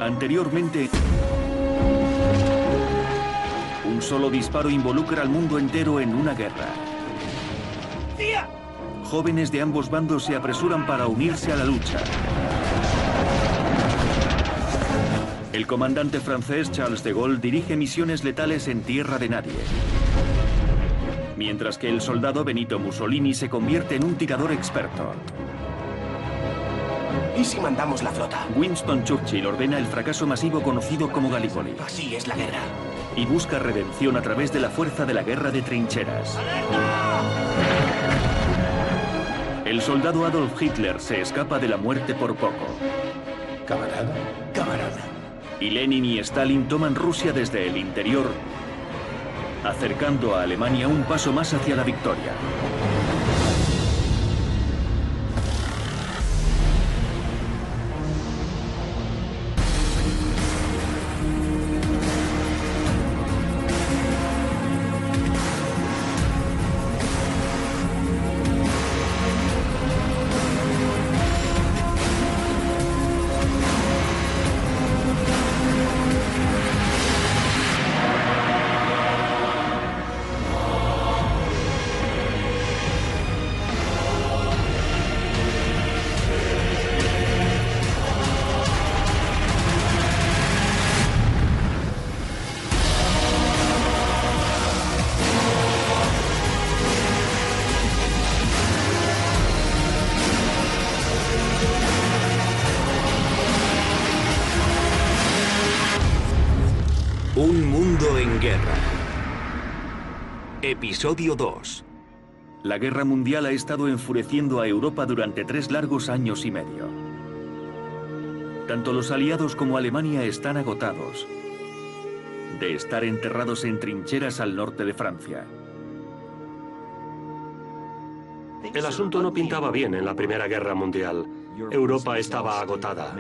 Anteriormente, un solo disparo involucra al mundo entero en una guerra. Jóvenes de ambos bandos se apresuran para unirse a la lucha. El comandante francés Charles de Gaulle dirige misiones letales en tierra de nadie, mientras que el soldado Benito Mussolini se convierte en un tirador experto. ¿Y si mandamos la flota? Winston Churchill ordena el fracaso masivo conocido como Gallipoli Así es la guerra. y busca redención a través de la fuerza de la guerra de trincheras. El soldado Adolf Hitler se escapa de la muerte por poco. Camarada. Y Lenin y Stalin toman Rusia desde el interior, acercando a Alemania un paso más hacia la victoria. Un mundo en guerra. Episodio 2. La guerra mundial ha estado enfureciendo a Europa durante 3 largos años y medio. Tanto los aliados como Alemania están agotados de estar enterrados en trincheras al norte de Francia. El asunto no pintaba bien en la Primera Guerra Mundial. Europa estaba agotada.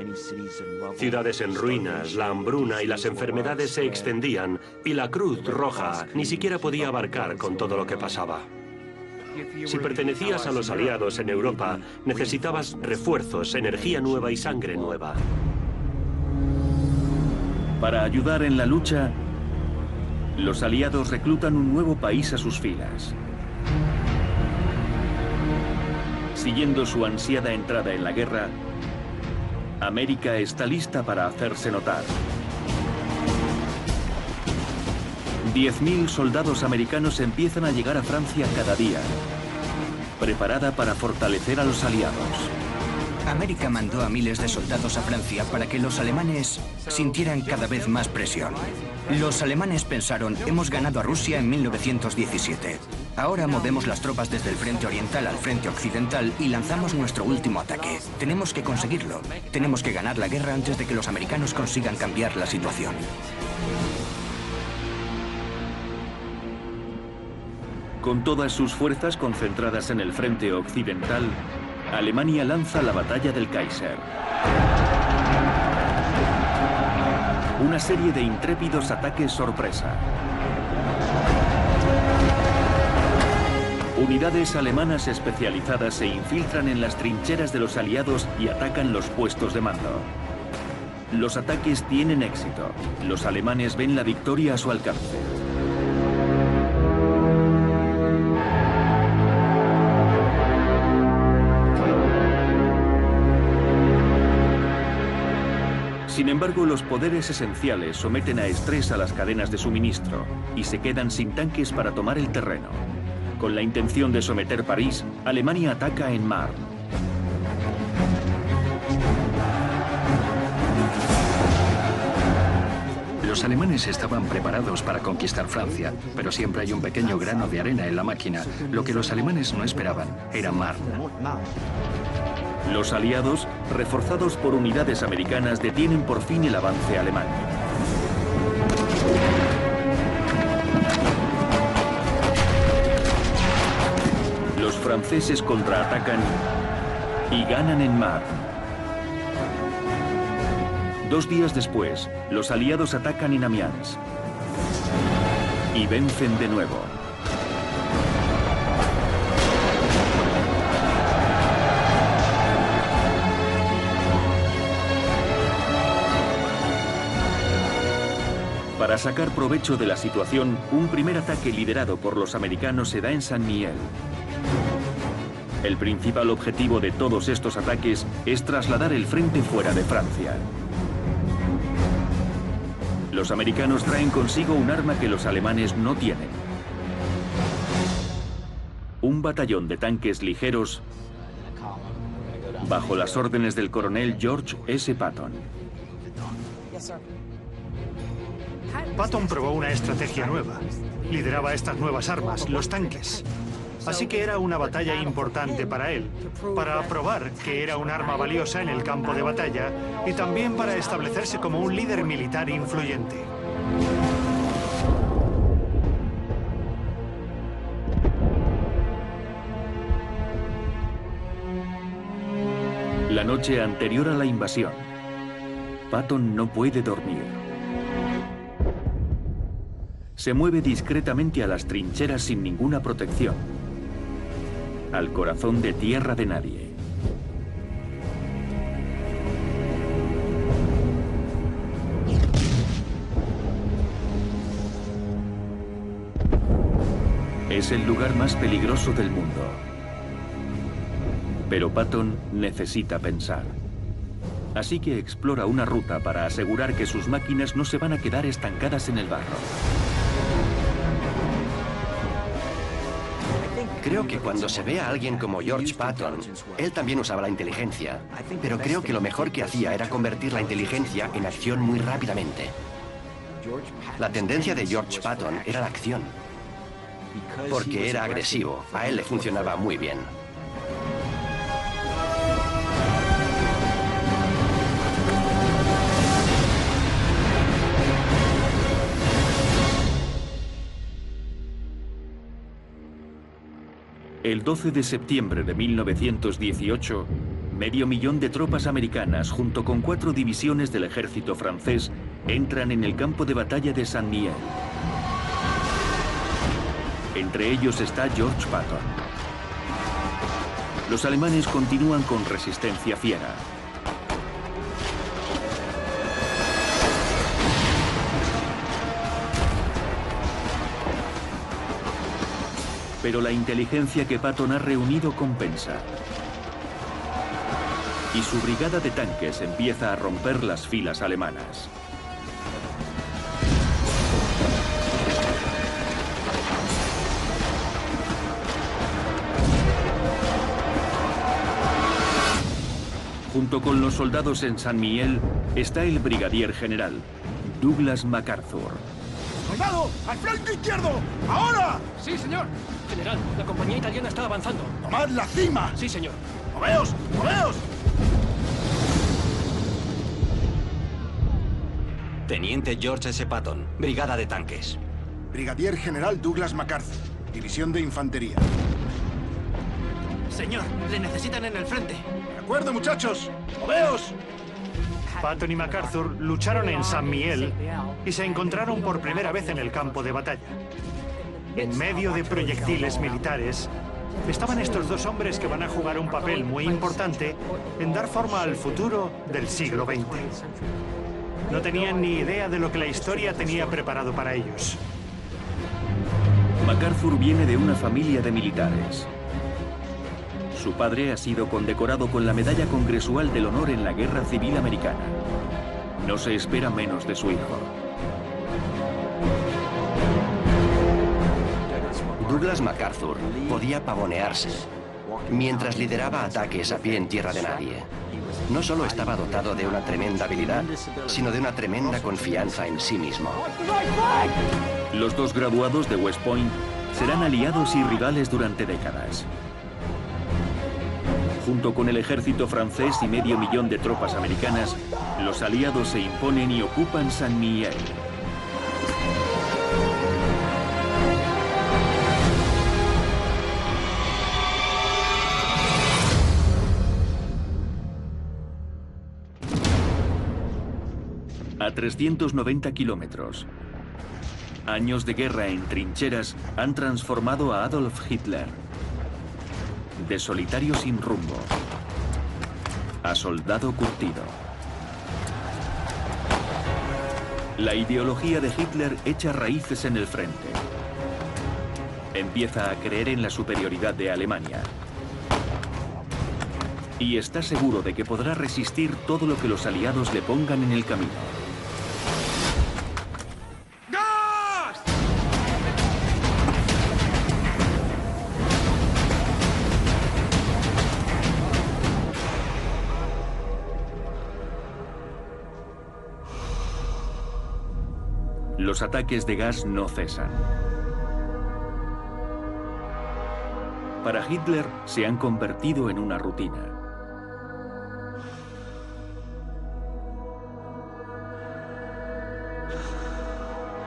Ciudades en ruinas, la hambruna y las enfermedades se extendían, y la Cruz Roja ni siquiera podía abarcar con todo lo que pasaba. Si pertenecías a los aliados en Europa, necesitabas refuerzos, energía nueva y sangre nueva. Para ayudar en la lucha, los aliados reclutan un nuevo país a sus filas. Siguiendo su ansiada entrada en la guerra, América está lista para hacerse notar. 10.000 soldados americanos empiezan a llegar a Francia cada día, preparada para fortalecer a los aliados. América mandó a miles de soldados a Francia para que los alemanes sintieran cada vez más presión. Los alemanes pensaron, hemos ganado a Rusia en 1917. Ahora movemos las tropas desde el frente oriental al frente occidental y lanzamos nuestro último ataque. Tenemos que conseguirlo. Tenemos que ganar la guerra antes de que los americanos consigan cambiar la situación. Con todas sus fuerzas concentradas en el frente occidental, Alemania lanza la batalla del Kaiser. Una serie de intrépidos ataques sorpresa. Unidades alemanas especializadas se infiltran en las trincheras de los aliados y atacan los puestos de mando. Los ataques tienen éxito. Los alemanes ven la victoria a su alcance. Sin embargo, los poderes esenciales someten a estrés a las cadenas de suministro y se quedan sin tanques para tomar el terreno. Con la intención de someter París, Alemania ataca en Marne. Los alemanes estaban preparados para conquistar Francia, pero siempre hay un pequeño grano de arena en la máquina. Lo que los alemanes no esperaban era Marne. Los aliados, reforzados por unidades americanas, detienen por fin el avance alemán. Los franceses contraatacan y ganan en Marne. 2 días después, los aliados atacan en Amiens y vencen de nuevo. Para sacar provecho de la situación, un primer ataque liderado por los americanos se da en Saint Mihiel. El principal objetivo de todos estos ataques es trasladar el frente fuera de Francia. Los americanos traen consigo un arma que los alemanes no tienen. Un batallón de tanques ligeros bajo las órdenes del coronel George S. Patton. Patton probó una estrategia nueva. Lideraba estas nuevas armas, los tanques. Así que era una batalla importante para él, para probar que era un arma valiosa en el campo de batalla y también para establecerse como un líder militar influyente. La noche anterior a la invasión, Patton no puede dormir. Se mueve discretamente a las trincheras sin ninguna protección, al corazón de tierra de nadie. Es el lugar más peligroso del mundo. Pero Patton necesita pensar. Así que explora una ruta para asegurar que sus máquinas no se van a quedar estancadas en el barro. Creo que cuando se ve a alguien como George Patton, él también usaba la inteligencia, pero creo que lo mejor que hacía era convertir la inteligencia en acción muy rápidamente. La tendencia de George Patton era la acción, porque era agresivo, a él le funcionaba muy bien. El 12 de septiembre de 1918, 500.000 de tropas americanas, junto con 4 divisiones del ejército francés, entran en el campo de batalla de Saint Mihiel. Entre ellos está George Patton. Los alemanes continúan con resistencia fiera. Pero la inteligencia que Patton ha reunido compensa. Y su brigada de tanques empieza a romper las filas alemanas. Junto con los soldados en Saint Mihiel está el brigadier general, Douglas MacArthur. ¡Soldado! ¡Al flanco izquierdo! ¡Ahora! Sí, señor. General, la compañía italiana está avanzando. ¡Tomad la cima! Sí, señor. ¡Moveos! ¡Moveos! Teniente George S. Patton, Brigada de Tanques. Brigadier General Douglas MacArthur, División de Infantería. Señor, le necesitan en el frente. ¡De acuerdo, muchachos! ¡Moveos! Patton y MacArthur lucharon en Saint Mihiel y se encontraron por primera vez en el campo de batalla. En medio de proyectiles militares, estaban estos dos hombres que van a jugar un papel muy importante en dar forma al futuro del siglo XX. No tenían ni idea de lo que la historia tenía preparado para ellos. MacArthur viene de una familia de militares. Su padre ha sido condecorado con la Medalla Congresual del Honor en la Guerra Civil Americana. No se espera menos de su hijo. Douglas MacArthur podía pavonearse mientras lideraba ataques a pie en tierra de nadie. No solo estaba dotado de una tremenda habilidad, sino de una tremenda confianza en sí mismo. Los dos graduados de West Point serán aliados y rivales durante décadas. Junto con el ejército francés y 500.000 de tropas americanas, los aliados se imponen y ocupan Saint Mihiel. A 390 kilómetros. Años de guerra en trincheras han transformado a Adolf Hitler de solitario sin rumbo a soldado curtido. La ideología de Hitler echa raíces en el frente. Empieza a creer en la superioridad de Alemania. Y está seguro de que podrá resistir todo lo que los aliados le pongan en el camino. Los ataques de gas no cesan. Para Hitler se han convertido en una rutina.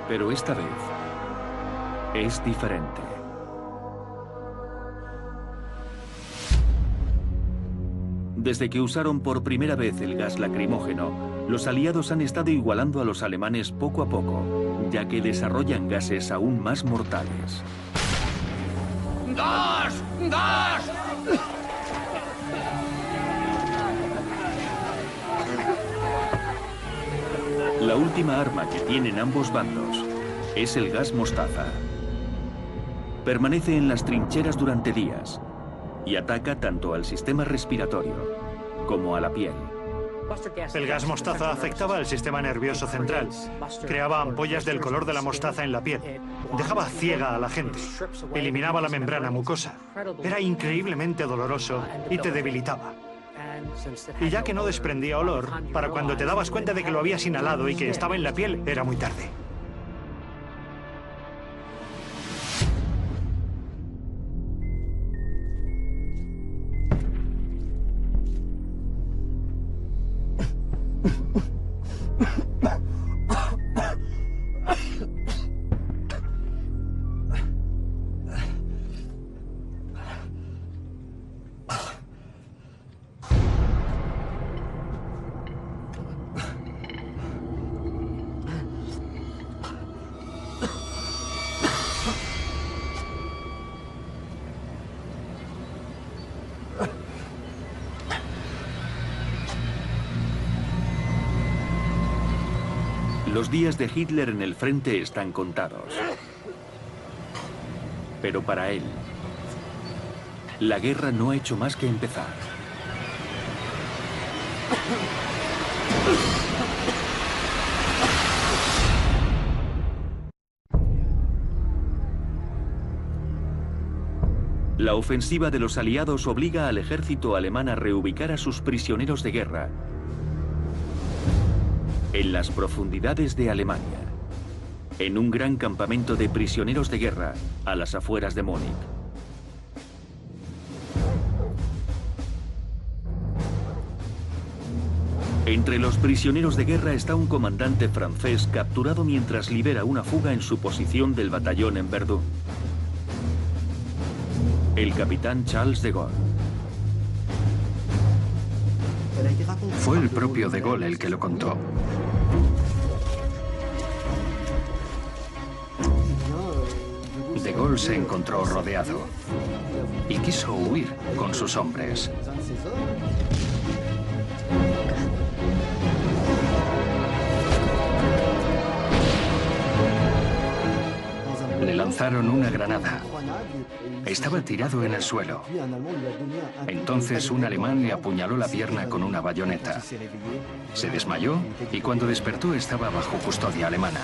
Pero esta vez es diferente. Desde que usaron por primera vez el gas lacrimógeno, los aliados han estado igualando a los alemanes poco a poco, ya que desarrollan gases aún más mortales. ¡Gas! ¡Gas! La última arma que tienen ambos bandos es el gas mostaza. Permanece en las trincheras durante días y ataca tanto al sistema respiratorio como a la piel. El gas mostaza afectaba al sistema nervioso central. Creaba ampollas del color de la mostaza en la piel. Dejaba ciega a la gente. Eliminaba la membrana mucosa. Era increíblemente doloroso y te debilitaba. Y ya que no desprendía olor, para cuando te dabas cuenta de que lo habías inhalado y que estaba en la piel, era muy tarde. Los días de Hitler en el frente están contados. Pero para él, la guerra no ha hecho más que empezar. La ofensiva de los aliados obliga al ejército alemán a reubicar a sus prisioneros de guerra en las profundidades de Alemania, en un gran campamento de prisioneros de guerra a las afueras de Múnich. Entre los prisioneros de guerra está un comandante francés capturado mientras libera una fuga en su posición del batallón en Verdun. El capitán Charles de Gaulle. Fue el propio de Gaulle el que lo contó. De Gaulle se encontró rodeado y quiso huir con sus hombres. Le lanzaron una granada. Estaba tirado en el suelo. Entonces un alemán le apuñaló la pierna con una bayoneta. Se desmayó y cuando despertó estaba bajo custodia alemana.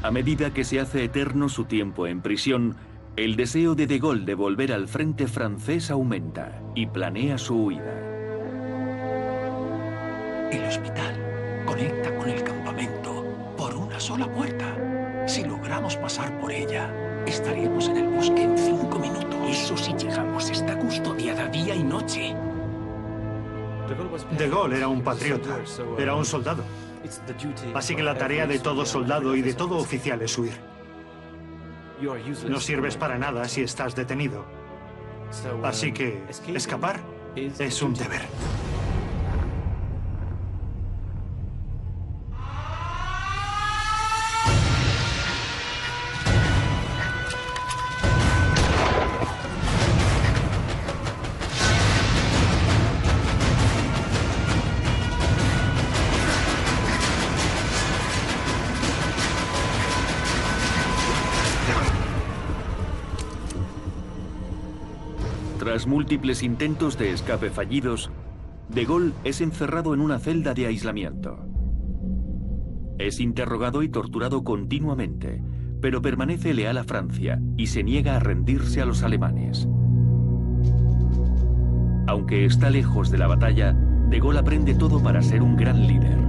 A medida que se hace eterno su tiempo en prisión, el deseo de Gaulle de volver al frente francés aumenta y planea su huida. El hospital conecta con el campamento por una sola puerta. Si logramos pasar por ella, estaríamos en el bosque en 5 minutos. Eso si llegamos, está custodiada día y noche. De Gaulle era un patriota, era un soldado. Así que la tarea de todo soldado y de todo oficial es huir. No sirves para nada si estás detenido. Así que escapar es un deber. Tras múltiples intentos de escape fallidos, De Gaulle es encerrado en una celda de aislamiento. Es interrogado y torturado continuamente, pero permanece leal a Francia y se niega a rendirse a los alemanes. Aunque está lejos de la batalla, De Gaulle aprende todo para ser un gran líder.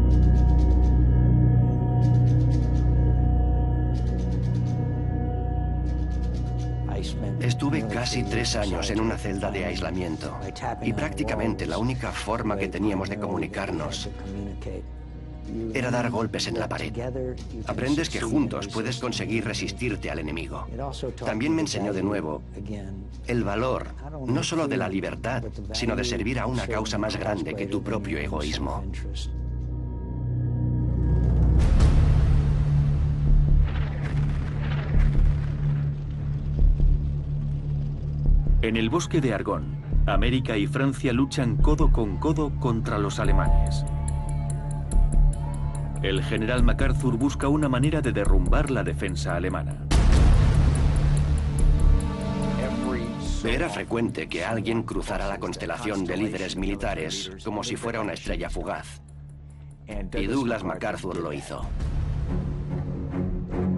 Estuve casi 3 años en una celda de aislamiento y prácticamente la única forma que teníamos de comunicarnos era dar golpes en la pared. Aprendes que juntos puedes conseguir resistirte al enemigo. También me enseñó de nuevo el valor, no solo de la libertad, sino de servir a una causa más grande que tu propio egoísmo. En el bosque de Argonne, América y Francia luchan codo con codo contra los alemanes. El general MacArthur busca una manera de derrumbar la defensa alemana. Era frecuente que alguien cruzara la constelación de líderes militares como si fuera una estrella fugaz. Y Douglas MacArthur lo hizo.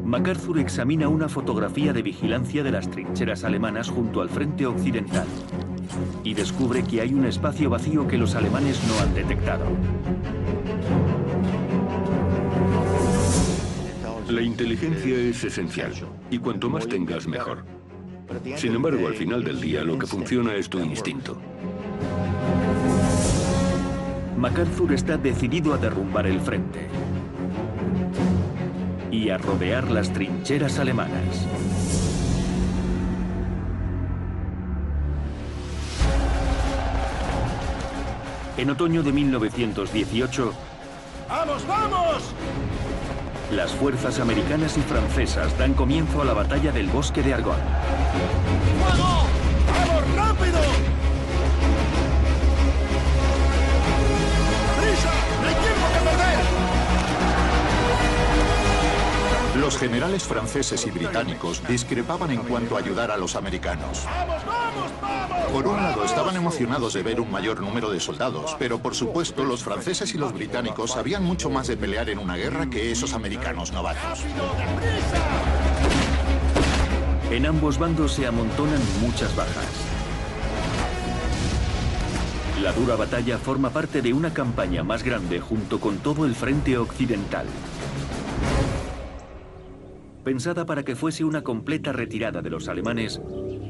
MacArthur examina una fotografía de vigilancia de las trincheras alemanas junto al frente occidental y descubre que hay un espacio vacío que los alemanes no han detectado. La inteligencia es esencial, y cuanto más tengas, mejor. Sin embargo, al final del día, lo que funciona es tu instinto. MacArthur está decidido a derrumbar el frente y a rodear las trincheras alemanas. En otoño de 1918, ¡Vamos, vamos! las fuerzas americanas y francesas dan comienzo a la batalla del bosque de Argonne. ¡Fuego! ¡Vamos, rápido! ¡Prisa! ¡No hay tiempo que perder! Los generales franceses y británicos discrepaban en cuanto a ayudar a los americanos. ¡Vamos, vamos, vamos! Por un lado, estaban emocionados de ver un mayor número de soldados, pero por supuesto, los franceses y los británicos sabían mucho más de pelear en una guerra que esos americanos novatos. En ambos bandos se amontonan muchas bajas. La dura batalla forma parte de una campaña más grande junto con todo el frente occidental. Pensada para que fuese una completa retirada de los alemanes,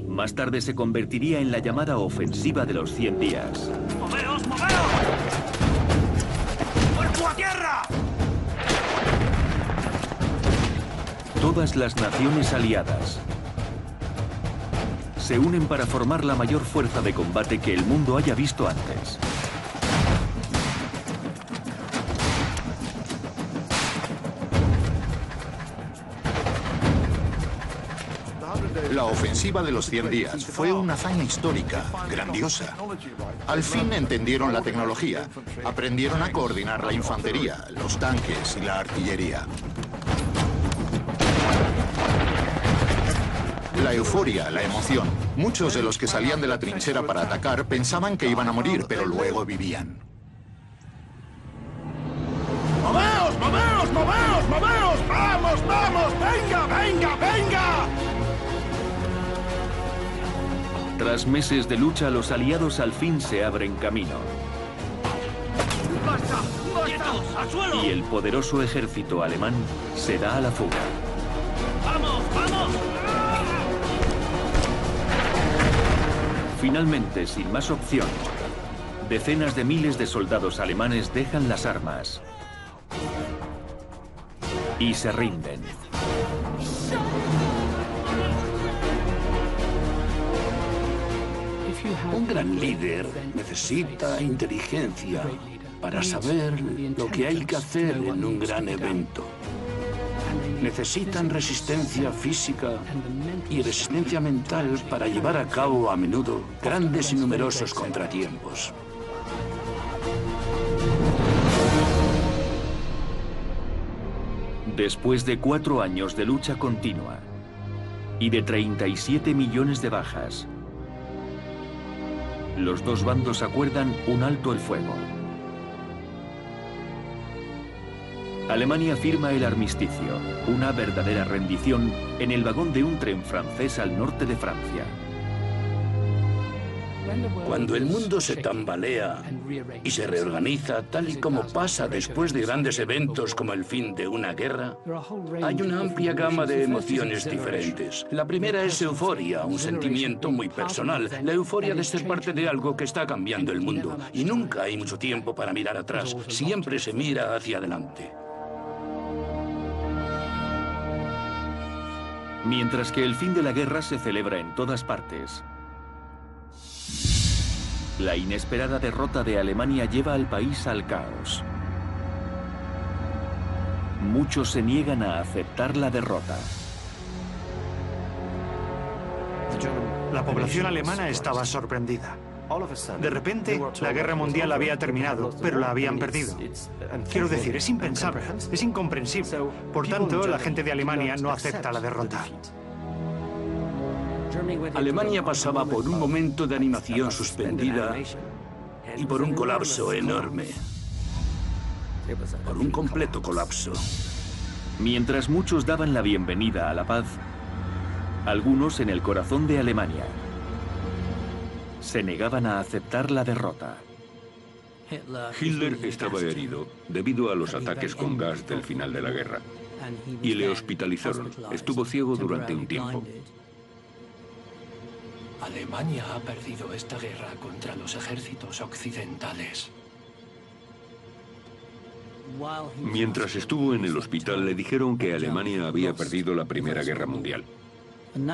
más tarde se convertiría en la llamada Ofensiva de los 100 días. ¡Moveos, moveos! ¡Cuerpo a tierra! Todas las naciones aliadas se unen para formar la mayor fuerza de combate que el mundo haya visto antes. La ofensiva de los 100 días fue una hazaña histórica, grandiosa. Al fin entendieron la tecnología, aprendieron a coordinar la infantería, los tanques y la artillería. La euforia, la emoción. Muchos de los que salían de la trinchera para atacar pensaban que iban a morir, pero luego vivían. ¡Moveos, moveos, moveos, moveos! ¡Vamos, vamos! ¡Venga, venga, venga! Tras meses de lucha, los aliados al fin se abren camino. ¡Basta! ¡Quietos! ¡Al suelo! Y el poderoso ejército alemán se da a la fuga. ¡Vamos, vamos! Finalmente, sin más opción, decenas de miles de soldados alemanes dejan las armas y se rinden. Un gran líder necesita inteligencia para saber lo que hay que hacer en un gran evento. Necesitan resistencia física y resistencia mental para llevar a cabo a menudo grandes y numerosos contratiempos. Después de 4 años de lucha continua y de 37 millones de bajas, Los dos bandos acuerdan un alto el fuego. Alemania firma el armisticio, una verdadera rendición en el vagón de un tren francés al norte de Francia. Cuando el mundo se tambalea y se reorganiza, tal y como pasa después de grandes eventos como el fin de una guerra, hay una amplia gama de emociones diferentes. La primera es euforia, un sentimiento muy personal, la euforia de ser parte de algo que está cambiando el mundo. Y nunca hay mucho tiempo para mirar atrás, siempre se mira hacia adelante. Mientras que el fin de la guerra se celebra en todas partes, la inesperada derrota de Alemania lleva al país al caos. Muchos se niegan a aceptar la derrota. La población alemana estaba sorprendida. De repente, la guerra mundial había terminado, pero la habían perdido. Quiero decir, es impensable, es incomprensible. Por tanto, la gente de Alemania no acepta la derrota. Alemania pasaba por un momento de animación suspendida y por un colapso enorme. Por un completo colapso. Mientras muchos daban la bienvenida a la paz, algunos en el corazón de Alemania se negaban a aceptar la derrota. Hitler estaba herido debido a los ataques con gas del final de la guerra y le hospitalizaron. Estuvo ciego durante un tiempo. Alemania ha perdido esta guerra contra los ejércitos occidentales. Mientras estuvo en el hospital, le dijeron que Alemania había perdido la Primera Guerra Mundial.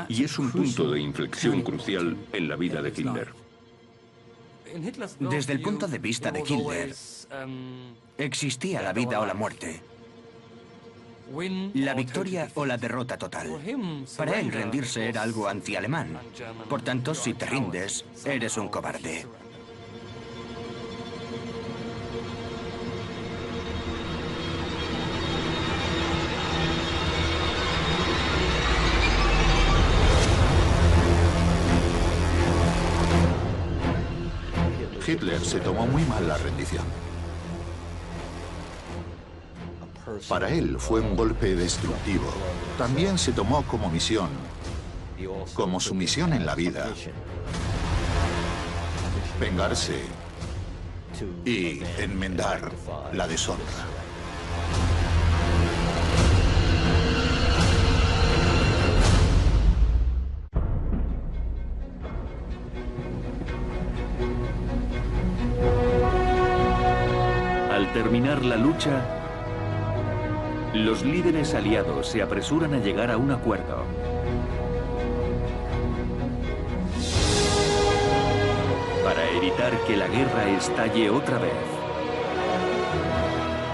Y es un punto de inflexión crucial en la vida de Hitler. Desde el punto de vista de Hitler, existía la vida o la muerte. La victoria o la derrota total. Para él, rendirse era algo anti-alemán. Por tanto, si te rindes, eres un cobarde. Hitler se tomó muy mal la rendición. Para él fue un golpe destructivo. También se tomó como misión, como su misión en la vida, vengarse y enmendar la deshonra. Al terminar la lucha, los líderes aliados se apresuran a llegar a un acuerdo. Para evitar que la guerra estalle otra vez.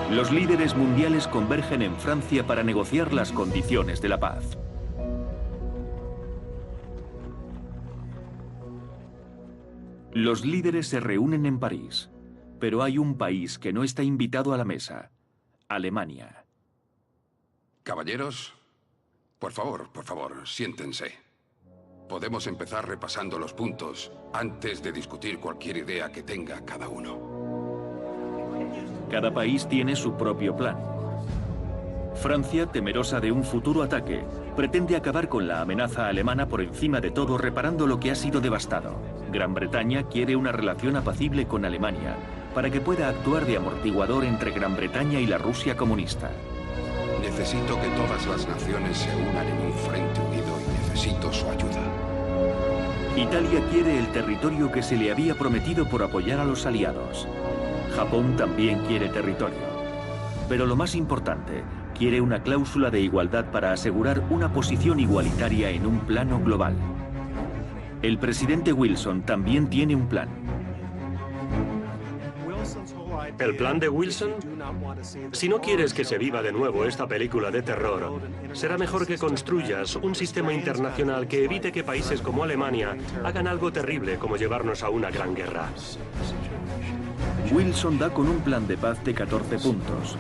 Los líderes mundiales convergen en Francia para negociar las condiciones de la paz. Los líderes se reúnen en París, pero hay un país que no está invitado a la mesa: Alemania. Caballeros, por favor, siéntense. Podemos empezar repasando los puntos antes de discutir cualquier idea que tenga cada uno. Cada país tiene su propio plan. Francia, temerosa de un futuro ataque, pretende acabar con la amenaza alemana por encima de todo, reparando lo que ha sido devastado. Gran Bretaña quiere una relación apacible con Alemania, para que pueda actuar de amortiguador entre Gran Bretaña y la Rusia comunista. Necesito que todas las naciones se unan en un frente unido y necesito su ayuda. Italia quiere el territorio que se le había prometido por apoyar a los aliados. Japón también quiere territorio. Pero lo más importante, quiere una cláusula de igualdad para asegurar una posición igualitaria en un plano global. El presidente Wilson también tiene un plan. ¿El plan de Wilson? Si no quieres que se viva de nuevo esta película de terror, será mejor que construyas un sistema internacional que evite que países como Alemania hagan algo terrible como llevarnos a una gran guerra. Wilson da con un plan de paz de 14 puntos,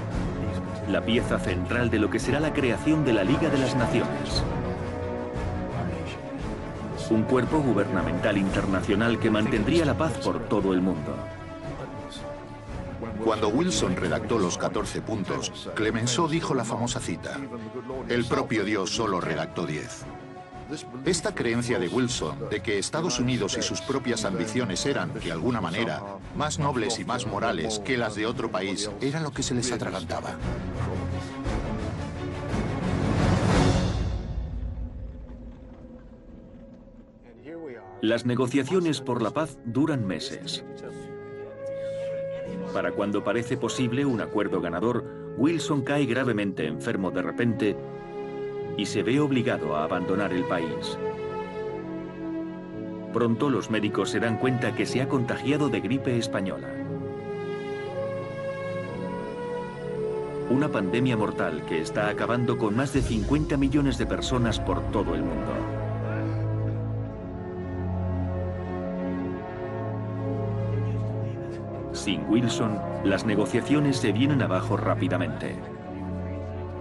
la pieza central de lo que será la creación de la Liga de las Naciones. un cuerpo gubernamental internacional que mantendría la paz por todo el mundo. Cuando Wilson redactó los 14 puntos, Clemenceau dijo la famosa cita: el propio Dios solo redactó 10. Esta creencia de Wilson de que Estados Unidos y sus propias ambiciones eran, de alguna manera, más nobles y más morales que las de otro país, era lo que se les atragantaba. Las negociaciones por la paz duran meses. Para cuando parece posible un acuerdo ganador, Wilson cae gravemente enfermo de repente y se ve obligado a abandonar el país. Pronto los médicos se dan cuenta que se ha contagiado de gripe española. Una pandemia mortal que está acabando con más de 50 millones de personas por todo el mundo. Sin Wilson, las negociaciones se vienen abajo rápidamente.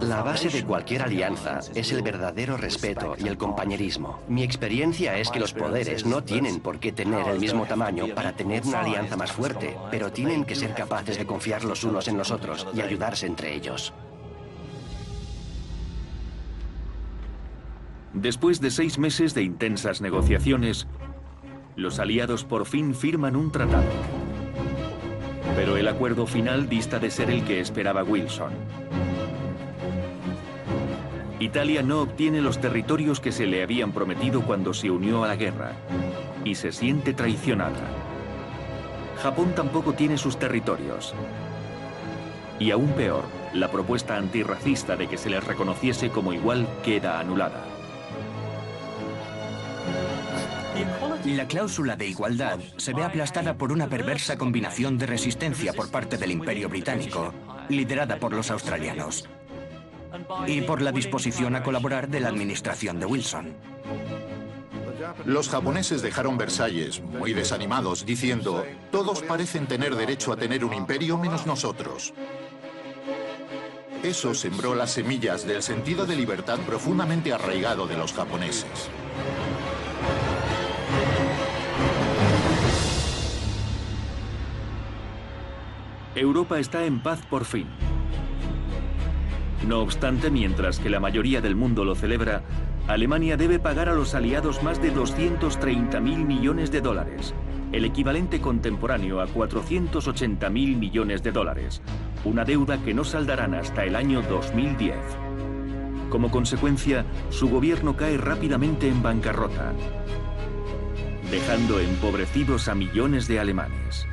La base de cualquier alianza es el verdadero respeto y el compañerismo. Mi experiencia es que los poderes no tienen por qué tener el mismo tamaño para tener una alianza más fuerte, pero tienen que ser capaces de confiar los unos en los otros y ayudarse entre ellos. Después de 6 meses de intensas negociaciones, los aliados por fin firman un tratado. Pero el acuerdo final dista de ser el que esperaba Wilson. Italia no obtiene los territorios que se le habían prometido cuando se unió a la guerra y se siente traicionada. Japón tampoco tiene sus territorios. Y aún peor, la propuesta antirracista de que se les reconociese como igual queda anulada. La cláusula de igualdad se ve aplastada por una perversa combinación de resistencia por parte del Imperio Británico, liderada por los australianos, y por la disposición a colaborar de la administración de Wilson. Los japoneses dejaron Versalles, muy desanimados, diciendo: todos parecen tener derecho a tener un imperio menos nosotros. Eso sembró las semillas del sentido de libertad profundamente arraigado de los japoneses. Europa está en paz por fin. No obstante, mientras que la mayoría del mundo lo celebra, Alemania debe pagar a los aliados más de 230.000 millones de dólares, el equivalente contemporáneo a 480.000 millones de dólares, una deuda que no saldarán hasta el año 2010. Como consecuencia, su gobierno cae rápidamente en bancarrota, dejando empobrecidos a millones de alemanes.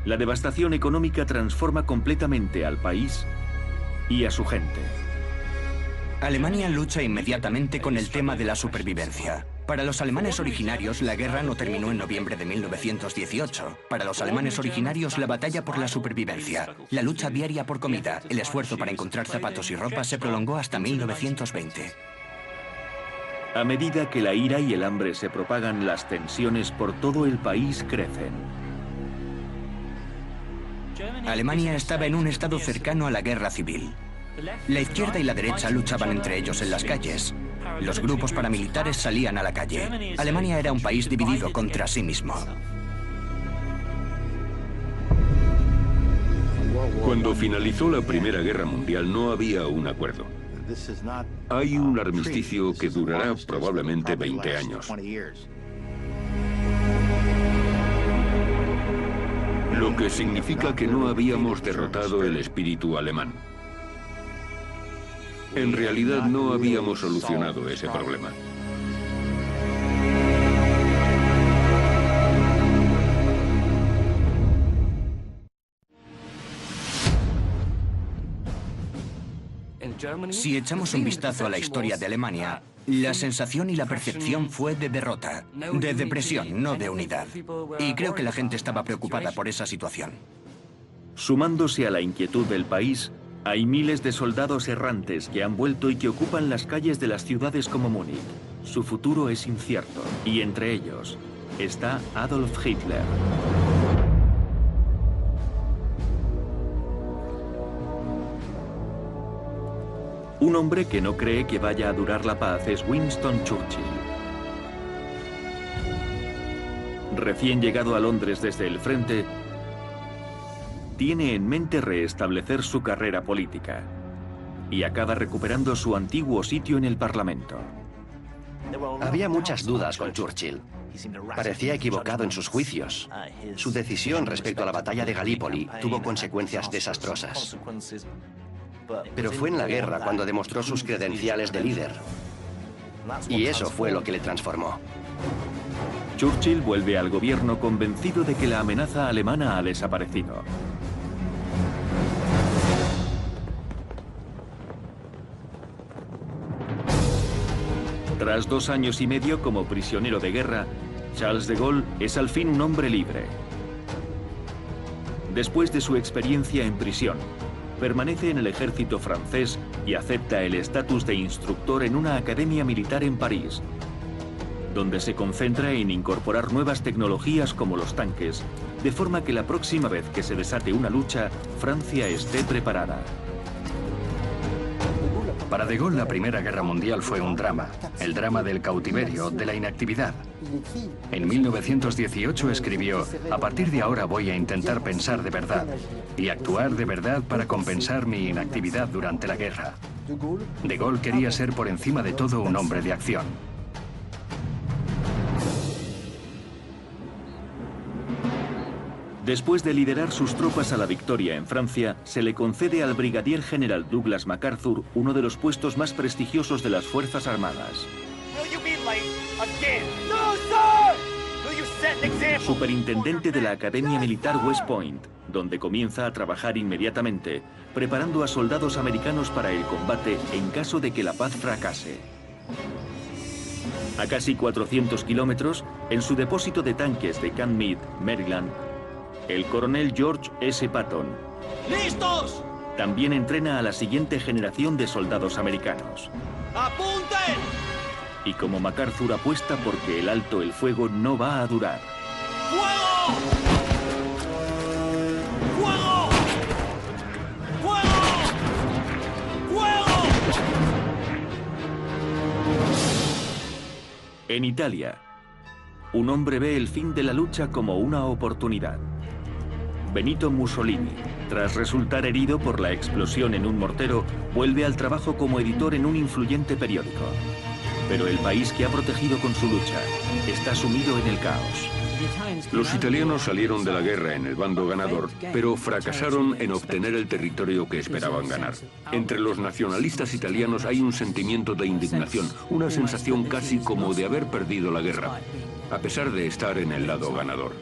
La devastación económica transforma completamente al país y a su gente. Alemania lucha inmediatamente con el tema de la supervivencia. Para los alemanes originarios, la guerra no terminó en noviembre de 1918. Para los alemanes originarios, la batalla por la supervivencia, la lucha diaria por comida, el esfuerzo para encontrar zapatos y ropa se prolongó hasta 1920. A medida que la ira y el hambre se propagan, las tensiones por todo el país crecen. Alemania estaba en un estado cercano a la guerra civil. La izquierda y la derecha luchaban entre ellos en las calles. Los grupos paramilitares salían a la calle. Alemania era un país dividido contra sí mismo. Cuando finalizó la Primera Guerra Mundial no había un acuerdo. Hay un armisticio que durará probablemente 20 años. Lo que significa que no habíamos derrotado el espíritu alemán. En realidad no habíamos solucionado ese problema. Si echamos un vistazo a la historia de Alemania, la sensación y la percepción fue de derrota, de depresión, no de unidad. Y creo que la gente estaba preocupada por esa situación. Sumándose a la inquietud del país, hay miles de soldados errantes que han vuelto y que ocupan las calles de las ciudades como Múnich. Su futuro es incierto, y entre ellos está Adolf Hitler. Un hombre que no cree que vaya a durar la paz es Winston Churchill. recién llegado a Londres desde el frente, tiene en mente restablecer su carrera política y acaba recuperando su antiguo sitio en el Parlamento. Había muchas dudas con Churchill. Parecía equivocado en sus juicios. Su decisión respecto a la batalla de Galípoli tuvo consecuencias desastrosas. Pero fue en la guerra cuando demostró sus credenciales de líder. Y eso fue lo que le transformó. Churchill vuelve al gobierno convencido de que la amenaza alemana ha desaparecido. Tras 2 años y medio como prisionero de guerra, Charles de Gaulle es al fin un hombre libre. Después de su experiencia en prisión, permanece en el ejército francés y acepta el estatus de instructor en una academia militar en París, donde se concentra en incorporar nuevas tecnologías como los tanques, de forma que la próxima vez que se desate una lucha, Francia esté preparada. Para de Gaulle la Primera Guerra Mundial fue un drama, el drama del cautiverio, de la inactividad. En 1918 escribió: "A partir de ahora voy a intentar pensar de verdad y actuar de verdad para compensar mi inactividad durante la guerra". De Gaulle quería ser por encima de todo un hombre de acción. Después de liderar sus tropas a la victoria en Francia, se le concede al brigadier general Douglas MacArthur uno de los puestos más prestigiosos de las Fuerzas Armadas. Superintendente de la Academia Militar West Point, donde comienza a trabajar inmediatamente, preparando a soldados americanos para el combate en caso de que la paz fracase. A casi 400 kilómetros, en su depósito de tanques de Camp Meade, Maryland, el coronel George S. Patton ¡Listos! también entrena a la siguiente generación de soldados americanos. ¡Apunten! Y como MacArthur apuesta porque el alto el fuego no va a durar. ¡Fuego! ¡Fuego! ¡Fuego! ¡Fuego! En Italia, un hombre ve el fin de la lucha como una oportunidad. Benito Mussolini, tras resultar herido por la explosión en un mortero, vuelve al trabajo como editor en un influyente periódico. Pero el país que ha protegido con su lucha está sumido en el caos. Los italianos salieron de la guerra en el bando ganador, pero fracasaron en obtener el territorio que esperaban ganar. Entre los nacionalistas italianos hay un sentimiento de indignación, una sensación casi como de haber perdido la guerra, a pesar de estar en el lado ganador.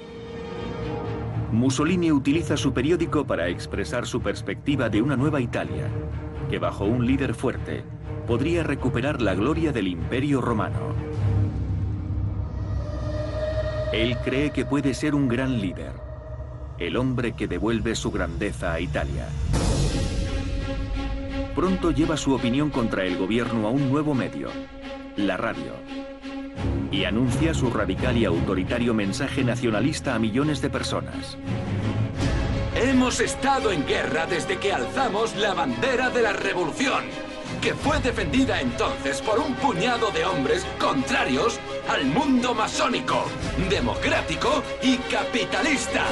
Mussolini utiliza su periódico para expresar su perspectiva de una nueva Italia, que bajo un líder fuerte podría recuperar la gloria del Imperio Romano. Él cree que puede ser un gran líder, el hombre que devuelve su grandeza a Italia. Pronto lleva su opinión contra el gobierno a un nuevo medio, la radio, y anuncia su radical y autoritario mensaje nacionalista a millones de personas. Hemos estado en guerra desde que alzamos la bandera de la revolución, que fue defendida entonces por un puñado de hombres contrarios al mundo masónico, democrático y capitalista.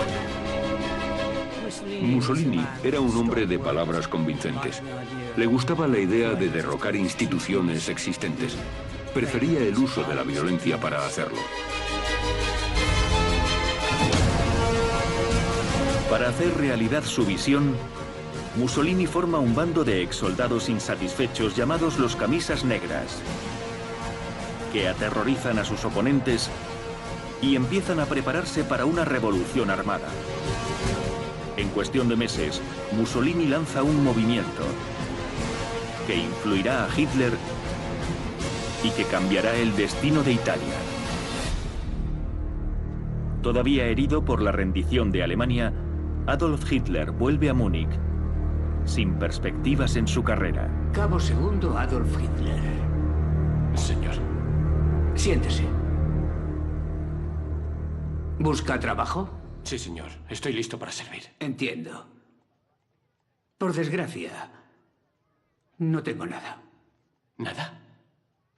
Mussolini era un hombre de palabras convincentes. Le gustaba la idea de derrocar instituciones existentes. Prefería el uso de la violencia para hacerlo. Para hacer realidad su visión, Mussolini forma un bando de exsoldados insatisfechos llamados los Camisas Negras, que aterrorizan a sus oponentes y empiezan a prepararse para una revolución armada. En cuestión de meses, Mussolini lanza un movimiento que influirá a Hitler y que cambiará el destino de Italia. Todavía herido por la rendición de Alemania, Adolf Hitler vuelve a Múnich, sin perspectivas en su carrera. Cabo segundo Adolf Hitler. Señor. Siéntese. ¿Busca trabajo? Sí, señor. Estoy listo para servir. Entiendo. Por desgracia, no tengo nada. ¿Nada?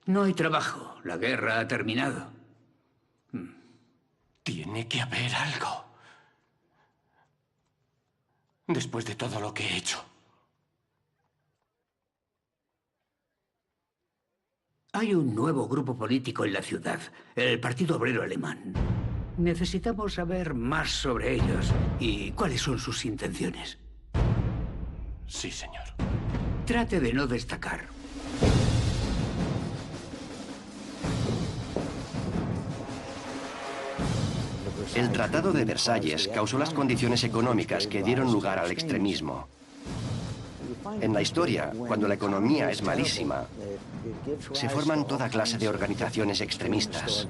No hay trabajo. La guerra ha terminado. Tiene que haber algo. Después de todo lo que he hecho. Hay un nuevo grupo político en la ciudad, el Partido Obrero Alemán. Necesitamos saber más sobre ellos y cuáles son sus intenciones. Sí, señor. Trate de no destacar. El Tratado de Versalles causó las condiciones económicas que dieron lugar al extremismo. En la historia, cuando la economía es malísima, se forman toda clase de organizaciones extremistas.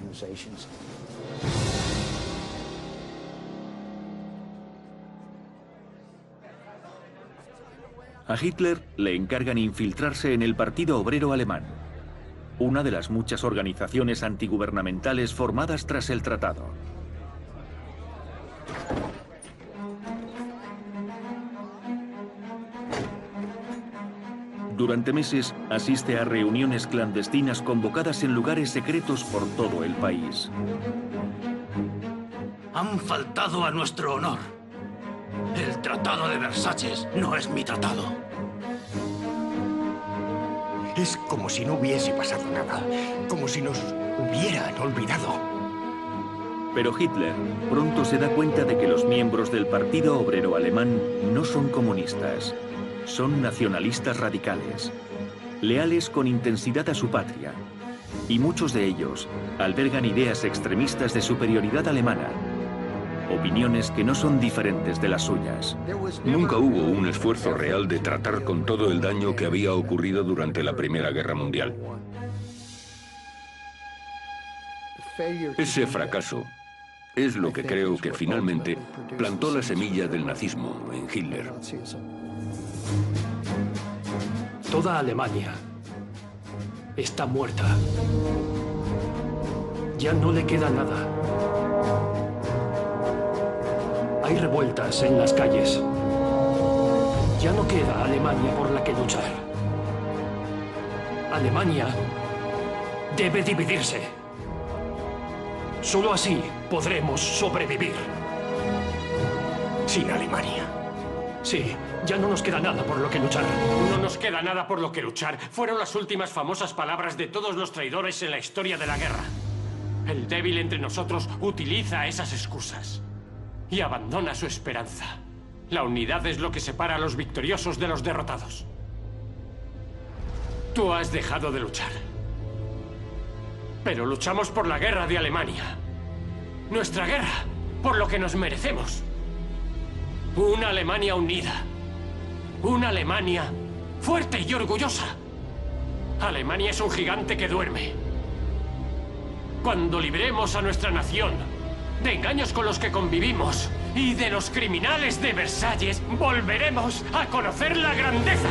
A Hitler le encargan infiltrarse en el Partido Obrero Alemán, una de las muchas organizaciones antigubernamentales formadas tras el tratado. Durante meses asiste a reuniones clandestinas convocadas en lugares secretos por todo el país. Han faltado a nuestro honor. El Tratado de Versalles no es mi tratado. Es como si no hubiese pasado nada, como si nos hubieran olvidado. Pero Hitler pronto se da cuenta de que los miembros del Partido Obrero Alemán no son comunistas. Son nacionalistas radicales, leales con intensidad a su patria, y muchos de ellos albergan ideas extremistas de superioridad alemana, opiniones que no son diferentes de las suyas. Nunca hubo un esfuerzo real de tratar con todo el daño que había ocurrido durante la Primera Guerra Mundial. Ese fracaso es lo que creo que finalmente plantó la semilla del nazismo en Hitler. Toda Alemania está muerta. Ya no le queda nada. Hay revueltas en las calles. Ya no queda Alemania por la que luchar. Alemania debe dividirse. Solo así podremos sobrevivir. Sin Alemania. Sí, ya no nos queda nada por lo que luchar. No nos queda nada por lo que luchar. Fueron las últimas famosas palabras de todos los traidores en la historia de la guerra. El débil entre nosotros utiliza esas excusas y abandona su esperanza. La unidad es lo que separa a los victoriosos de los derrotados. Tú has dejado de luchar. Pero luchamos por la guerra de Alemania. Nuestra guerra, por lo que nos merecemos. Una Alemania unida. Una Alemania fuerte y orgullosa. Alemania es un gigante que duerme. Cuando libremos a nuestra nación de engaños con los que convivimos y de los criminales de Versalles, volveremos a conocer la grandeza.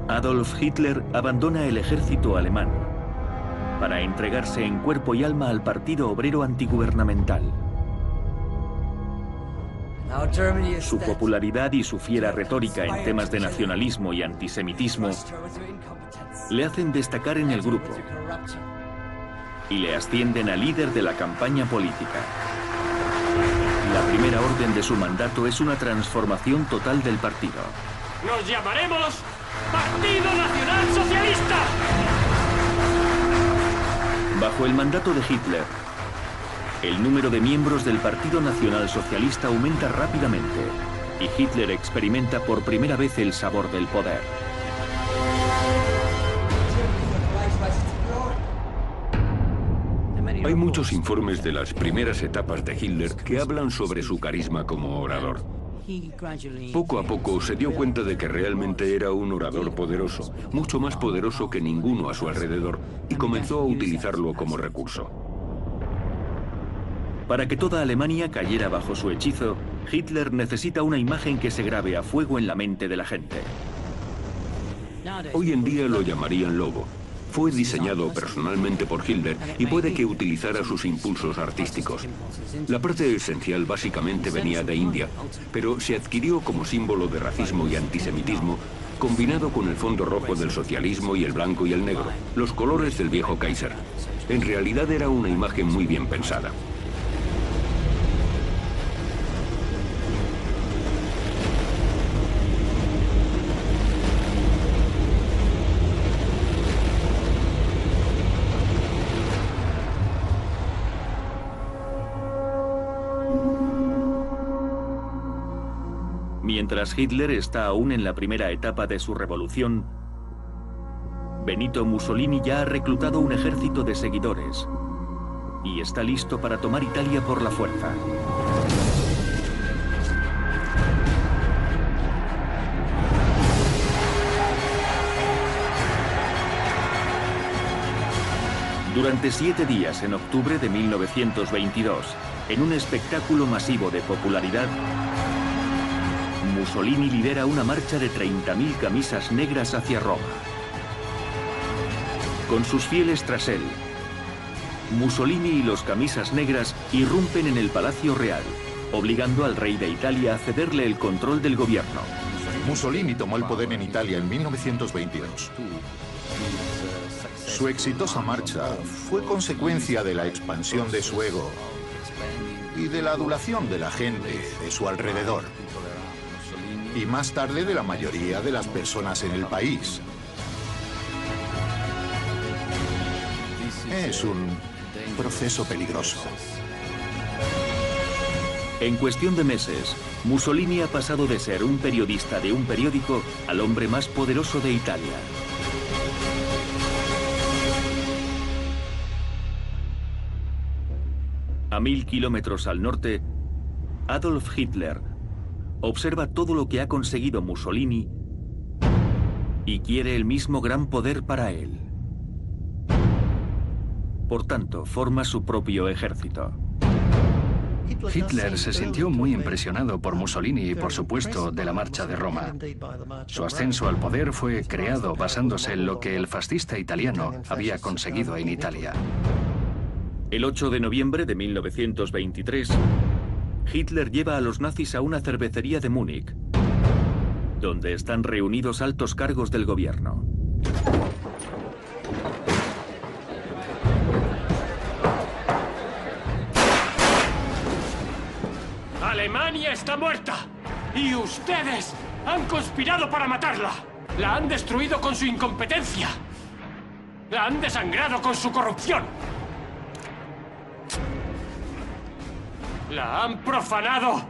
Adolf Hitler abandona el ejército alemán para entregarse en cuerpo y alma al Partido Obrero Antigubernamental. Su popularidad y su fiera retórica en temas de nacionalismo y antisemitismo le hacen destacar en el grupo y le ascienden a líder de la campaña política. La primera orden de su mandato es una transformación total del partido. ¡Nos llamaremos Partido Nacional Socialista! Bajo el mandato de Hitler, el número de miembros del Partido Nacional Socialista aumenta rápidamente y Hitler experimenta por primera vez el sabor del poder. Hay muchos informes de las primeras etapas de Hitler que hablan sobre su carisma como orador. Poco a poco se dio cuenta de que realmente era un orador poderoso, mucho más poderoso que ninguno a su alrededor, y comenzó a utilizarlo como recurso. Para que toda Alemania cayera bajo su hechizo, Hitler necesita una imagen que se grabe a fuego en la mente de la gente. Hoy en día lo llamarían logo. Fue diseñado personalmente por Hitler y puede que utilizara sus impulsos artísticos. La parte esencial básicamente venía de India, pero se adquirió como símbolo de racismo y antisemitismo, combinado con el fondo rojo del socialismo y el blanco y el negro, los colores del viejo Kaiser. En realidad era una imagen muy bien pensada. Mientras Hitler está aún en la primera etapa de su revolución, Benito Mussolini ya ha reclutado un ejército de seguidores y está listo para tomar Italia por la fuerza. Durante 7 días en octubre de 1922, en un espectáculo masivo de popularidad, Mussolini lidera una marcha de 30.000 camisas negras hacia Roma. Con sus fieles tras él, Mussolini y los camisas negras irrumpen en el Palacio Real, obligando al rey de Italia a cederle el control del gobierno. Mussolini tomó el poder en Italia en 1922. Su exitosa marcha fue consecuencia de la expansión de su ego y de la adulación de la gente de su alrededor. Y más tarde de la mayoría de las personas en el país. Es un proceso peligroso. En cuestión de meses, Mussolini ha pasado de ser un periodista de un periódico al hombre más poderoso de Italia. A 1000 kilómetros al norte, Adolf Hitler observa todo lo que ha conseguido Mussolini y quiere el mismo gran poder para él. Por tanto, forma su propio ejército. Hitler se sintió muy impresionado por Mussolini y, por supuesto, de la Marcha de Roma. Su ascenso al poder fue creado basándose en lo que el fascista italiano había conseguido en Italia. El 8 de noviembre de 1923, Hitler lleva a los nazis a una cervecería de Múnich, donde están reunidos altos cargos del gobierno. Alemania está muerta y ustedes han conspirado para matarla. La han destruido con su incompetencia. La han desangrado con su corrupción. La han profanado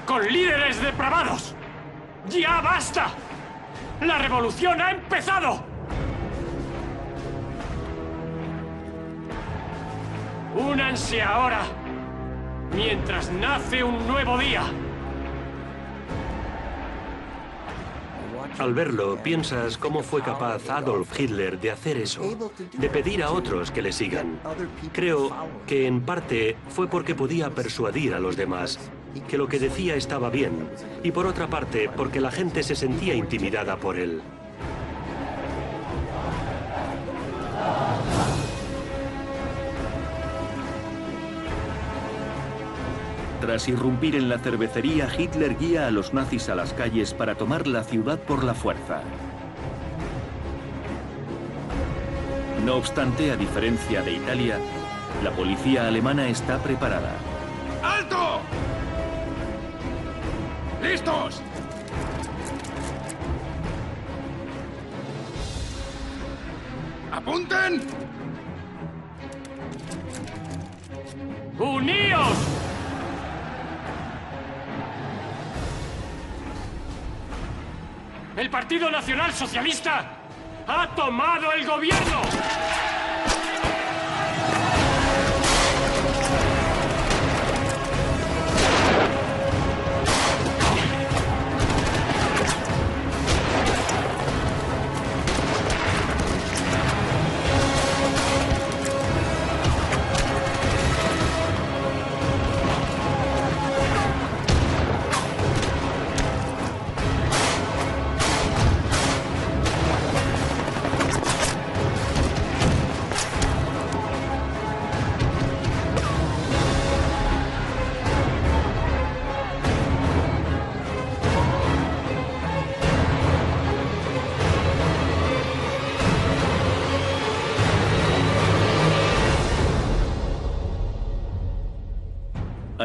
con líderes depravados. ¡Ya basta! ¡La revolución ha empezado! ¡Únanse ahora, mientras nace un nuevo día! Al verlo, piensas cómo fue capaz Adolf Hitler de hacer eso, de pedir a otros que le sigan. Creo que en parte fue porque podía persuadir a los demás que lo que decía estaba bien, y por otra parte porque la gente se sentía intimidada por él. Tras irrumpir en la cervecería, Hitler guía a los nazis a las calles para tomar la ciudad por la fuerza. No obstante, a diferencia de Italia, la policía alemana está preparada. ¡Alto! ¡Listos! ¡Apunten! ¡Uníos! El Partido Nacional Socialista ha tomado el gobierno.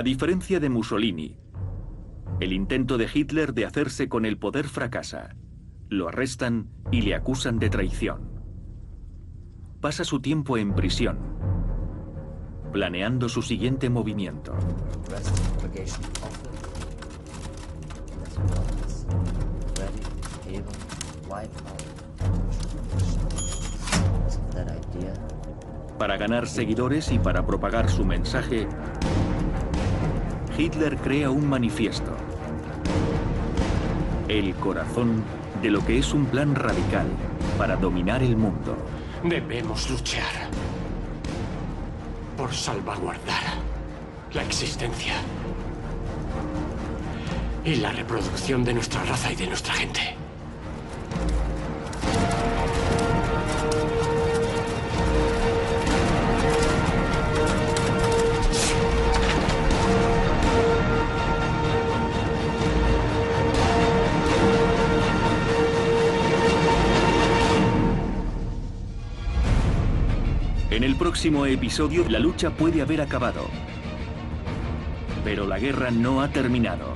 diferencia de Mussolini, el intento de Hitler de hacerse con el poder fracasa. Lo arrestan y le acusan de traición. Pasa su tiempo en prisión, planeando su siguiente movimiento. Para ganar seguidores y para propagar su mensaje, Hitler crea un manifiesto. El corazón de lo que es un plan radical para dominar el mundo. Debemos luchar por salvaguardar la existencia y la reproducción de nuestra raza y de nuestra gente. En el próximo episodio, la lucha puede haber acabado, pero la guerra no ha terminado.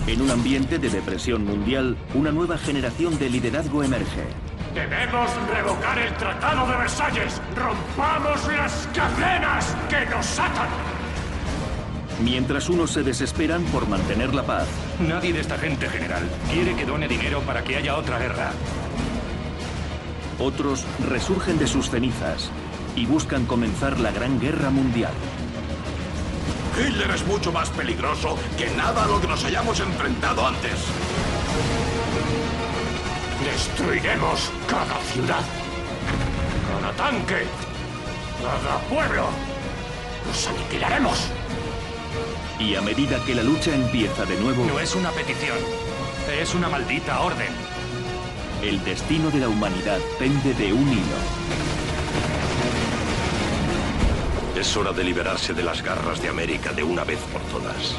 En un ambiente de depresión mundial, una nueva generación de liderazgo emerge. Debemos revocar el Tratado de Versalles. ¡Rompamos las cadenas que nos atan! Mientras unos se desesperan por mantener la paz. Nadie de esta gente, general, quiere que done dinero para que haya otra guerra. Otros resurgen de sus cenizas y buscan comenzar la Gran Guerra Mundial. Hitler es mucho más peligroso que nada a lo que nos hayamos enfrentado antes. Destruiremos cada ciudad, cada tanque, cada pueblo. Los aniquilaremos. Y a medida que la lucha empieza de nuevo... No es una petición, es una maldita orden. El destino de la humanidad pende de un hilo. Es hora de liberarse de las garras de América de una vez por todas.